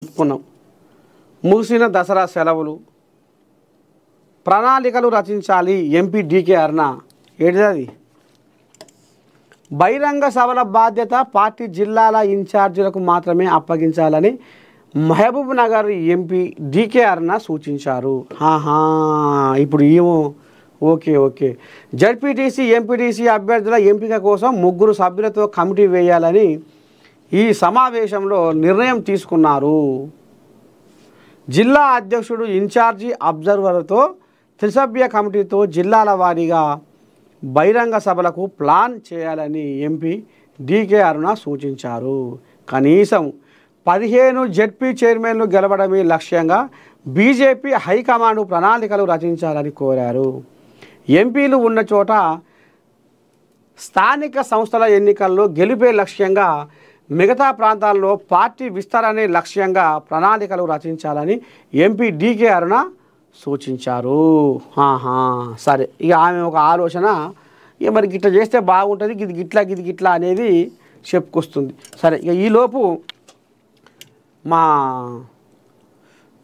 చెప్పుకున్నాం. ముగిసిన దసరా సెలవులు ప్రణాళికలు రచించాలి ఎంపీ డీకే అరుణ. ఏంటిది? బహిరంగ సభల బాధ్యత పార్టీ జిల్లాల ఇన్ఛార్జీలకు మాత్రమే అప్పగించాలని మహబూబ్ నగర్ ఎంపీ డీకే అరుణ సూచించారు. ఇప్పుడు ఏమో ఓకే జడ్పీటీసీ ఎంపీటీసీ అభ్యర్థుల ఎంపిక కోసం 3 సభ్యులతో కమిటీ వేయాలని ఈ సమావేశంలో నిర్ణయం తీసుకున్నారు. జిల్లా అధ్యక్షుడు ఇన్ఛార్జి అబ్జర్వర్తో త్రిసభ్య కమిటీతో జిల్లాల వారీగా బహిరంగ సభలకు ప్లాన్ చేయాలని ఎంపీ డీకే అరుణ సూచించారు. కనీసం 15 జడ్పీ చైర్మన్లు గెలవడమే లక్ష్యంగా బీజేపీ హైకమాండ్ ప్రణాళికలు రచించాలని కోరారు. ఎంపీలు ఉన్న చోట స్థానిక సంస్థల ఎన్నికల్లో గెలిపే లక్ష్యంగా మిగతా ప్రాంతాల్లో పార్టీ విస్తరణే లక్ష్యంగా ప్రణాళికలు రచించాలని ఎంపీ డీకే అరుణ సూచించారు. సరే, ఇక ఆమె ఒక ఆలోచన, ఇక మరి గిట్ల చేస్తే బాగుంటుంది, గిది గిట్లా అనేది చెప్పుకొస్తుంది. సరే, ఇక ఈలోపు మా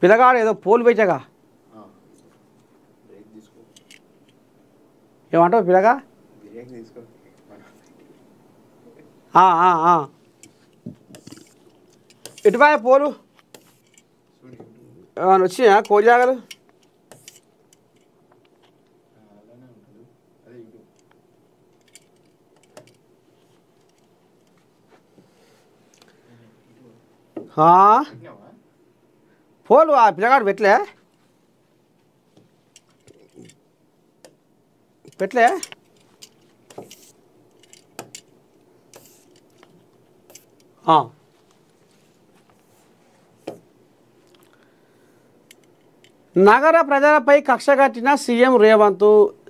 పిల్లగాడు ఏదో పోలు వేచగా ఏమంటావు పిల్లగా? ఎటుపాయ పోలు ఏమైనా వచ్చినాయా కోజాగలు? పోలు ఆ పిల్లగాడు పెట్టలే నగర ప్రజలపై కక్షగట్టిన సీఎం రేవంత్.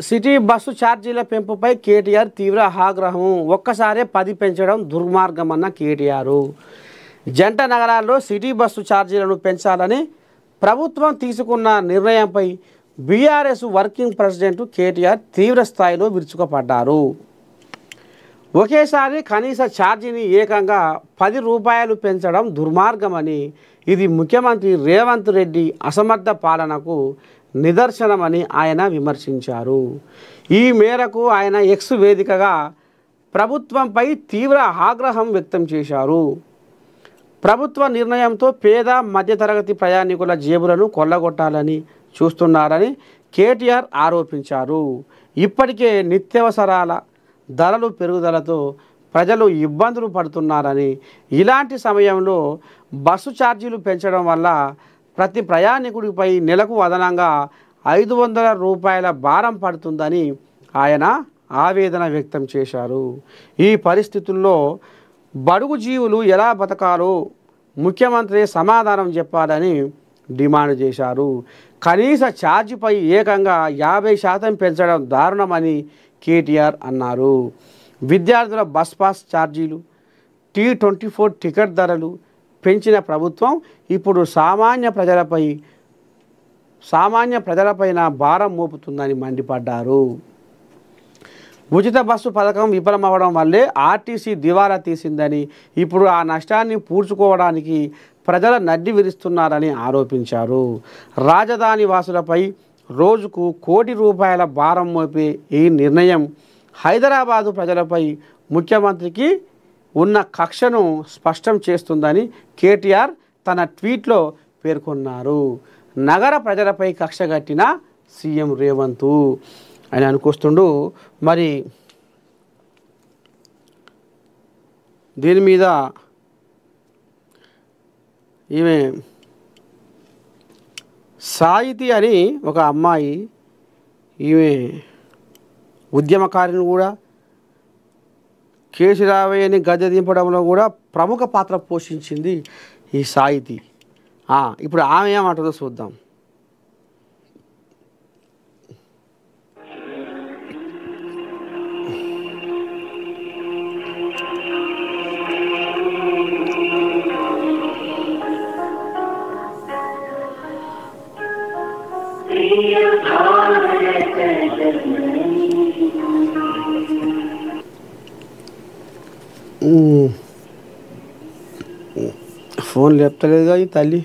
సిటీ బస్సు ఛార్జీల పెంపుపై కేటీఆర్ తీవ్ర ఆగ్రహం. ఒక్కసారే 10 పెంచడం దుర్మార్గమన్న కేటీఆర్. జంట నగరాల్లో సిటీ బస్సు ఛార్జీలను పెంచాలని ప్రభుత్వం తీసుకున్న నిర్ణయంపై బీఆర్ఎస్ వర్కింగ్ ప్రెసిడెంట్ కేటీఆర్ తీవ్ర స్థాయిలో విరుచుకుపడ్డారు. ఒకేసారి కనీస ఛార్జీని ఏకంగా 10 రూపాయలు పెంచడం దుర్మార్గమని, ఇది ముఖ్యమంత్రి రేవంత్ రెడ్డి అసమర్థ పాలనకు నిదర్శనమని ఆయన విమర్శించారు. ఈ మేరకు ఆయన ఎక్స్ వేదికగా ప్రభుత్వంపై తీవ్ర ఆగ్రహం వ్యక్తం చేశారు. ప్రభుత్వ నిర్ణయంతో పేద మధ్యతరగతి ప్రయాణికుల జేబులను కొల్లగొట్టాలని చూస్తున్నారని కేటీఆర్ ఆరోపించారు. ఇప్పటికే నిత్యావసరాల ధరలు పెరుగుదలతో ప్రజలు ఇబ్బందులు పడుతున్నారని, ఇలాంటి సమయంలో బస్సు ఛార్జీలు పెంచడం వల్ల ప్రతి ప్రయాణికుడిపై నెలకు అదనంగా 500 రూపాయల భారం పడుతుందని ఆయన ఆవేదన వ్యక్తం చేశారు. ఈ పరిస్థితుల్లో బడుగు జీవులు ఎలా బతకాలో ముఖ్యమంత్రి సమాధానం చెప్పాలని డిమాండ్ చేశారు. కనీస ఛార్జీపై ఏకంగా 50% పెంచడం దారుణమని కేటీఆర్ అన్నారు. విద్యార్థుల బస్ పాస్ ఛార్జీలు, T24 టికెట్ ధరలు పెంచిన ప్రభుత్వం ఇప్పుడు సామాన్య ప్రజలపైన భారం మోపుతుందని మండిపడ్డారు. ఉచిత బస్సు పథకం విఫలమవడం వల్లే ఆర్టీసీ దివాలా తీసిందని, ఇప్పుడు ఆ నష్టాన్ని పూడ్చుకోవడానికి ప్రజల నడ్డి విరుస్తున్నారని ఆరోపించారు. రాజధాని వాసులపై రోజుకు 1 కోటి రూపాయల భారం మోపే ఈ నిర్ణయం హైదరాబాదు ప్రజలపై ముఖ్యమంత్రికి ఉన్న కక్షను స్పష్టం చేస్తుందని కేటీఆర్ తన ట్వీట్లో పేర్కొన్నారు. నగర ప్రజలపై కక్షగట్టిన సీఎం రేవంత్ అని అనుకొస్తుండు. మరి దీని మీద ఈమె సాహితి అని ఒక అమ్మాయి, ఈమె ఉద్యమకారిని కూడా, కేసీరావయ్యని గద్దె దింపడంలో కూడా ప్రముఖ పాత్ర పోషించింది ఈ సాహితి. ఇప్పుడు ఆమె ఏమంటుందో చూద్దాం. ఫోన్ ఫోన్ లేపుతలేదుగా ఈ తల్లి.